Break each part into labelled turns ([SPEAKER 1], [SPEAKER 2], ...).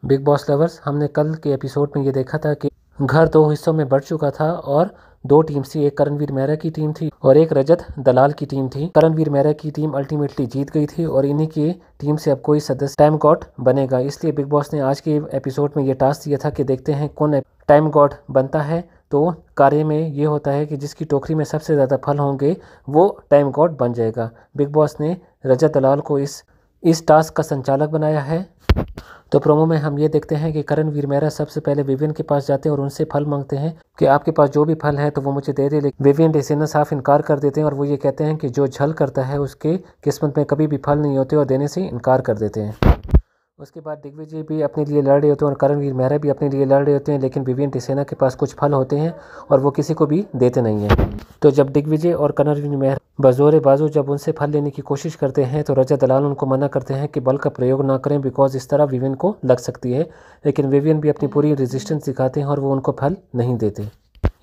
[SPEAKER 1] Big boss lovers, हमने कल के एपिसोड में ये देखा था कि घर दो हिस्सों में बढ़ चुका था और दो टीम थी। एक करणवीर मेहरा की टीम थी और एक रजत दलाल की टीम थी। करणवीर मेहरा की टीम अल्टीमेटली जीत गई थी और इन्हीं की टीम से अब कोई सदस्य टाइम गॉड बनेगा। इसलिए बिग बॉस ने आज के एपिसोड में ये टास्क दिया था कि देखते हैं कौन टाइम गॉड बनता है। तो कार्य में ये होता है कि जिसकी टोकरी में सबसे ज़्यादा फल होंगे वो टाइम गॉड बन जाएगा। बिग बॉस ने रजत दलाल को इस टास्क का संचालक बनाया है। तो प्रोमो में हम ये देखते हैं कि करणवीर मेहरा सबसे पहले विवियन के पास जाते हैं और उनसे फल मांगते हैं कि आपके पास जो भी फल है तो वो मुझे दे दे। लेकिन विवियन ढिसेना साफ इनकार कर देते हैं और वो ये कहते हैं कि जो छल करता है उसके किस्मत में कभी भी फल नहीं होते और देने से इनकार कर देते हैं। उसके बाद दिग्विजय भी अपने लिए लड़ रहे होते हैं और करणवीर मेहरा भी अपने लिए लड़ रहे होते हैं, लेकिन विवियन ढिसेना के पास कुछ फल होते हैं और वो किसी को भी देते नहीं हैं। तो जब दिग्विजय और करणवीर मेहरा बजोरे बाजू जब उनसे फल लेने की कोशिश करते हैं तो रजत दलाल उनको मना करते हैं कि बल का प्रयोग ना करें, बिकॉज इस तरह विवियन को लग सकती है। लेकिन विवियन भी अपनी पूरी रेजिस्टेंस दिखाते हैं और वो उनको फल नहीं देते।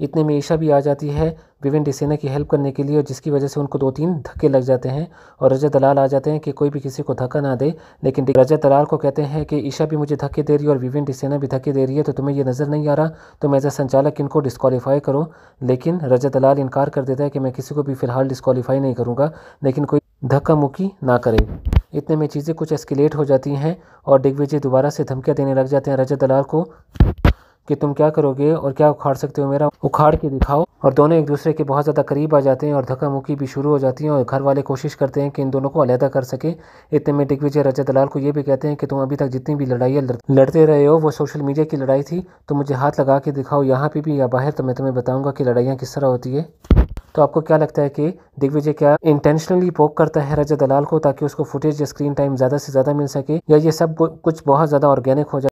[SPEAKER 1] इतने में ईशा भी आ जाती है विवियन ढिसेना की हेल्प करने के लिए, और जिसकी वजह से उनको 2-3 धक्के लग जाते हैं और रजत दलाल आ जाते हैं कि कोई भी किसी को धक्का ना दे। लेकिन रजत दलाल को कहते हैं कि ईशा भी मुझे धक्के दे रही है और विवियन ढिसेना भी धक्के दे रही है, तो तुम्हें ये नज़र नहीं आ रहा, तो एज अ संचालक इनको डिस्क्वालीफाई करो। लेकिन रजत दलाल इनकार कर देता है कि मैं किसी को भी फिलहाल डिस्क्वालीफाई नहीं करूँगा, लेकिन कोई धक्का मुक्की ना करे। इतने में चीज़ें कुछ एस्केलेट हो जाती हैं और दिग्विजय दोबारा से धमकियाँ देने लग जाते हैं रजत दलाल को कि तुम क्या करोगे और क्या उखाड़ सकते हो, मेरा उखाड़ के दिखाओ। और दोनों एक दूसरे के बहुत ज़्यादा करीब आ जाते हैं और धक्का मुक्की भी शुरू हो जाती है और घर वाले कोशिश करते हैं कि इन दोनों को अलहदा कर सके। इतने में दिग्विजय रजत दलाल को ये भी कहते हैं कि तुम अभी तक जितनी भी लड़ाइयाँ लड़ते रहे हो वो सोशल मीडिया की लड़ाई थी, तो मुझे हाथ लगा के दिखाओ यहाँ पे भी या बाहर, तो मैं तुम्हें बताऊँगा कि लड़ाइयाँ किस तरह होती है। तो आपको क्या लगता है कि दिग्विजय क्या इंटेंशनली पोक करता है रजत दलाल को ताकि उसको फुटेज या स्क्रीन टाइम ज़्यादा से ज़्यादा मिल सके, या ये सब कुछ बहुत ज़्यादा ऑर्गेनिक हो जाए?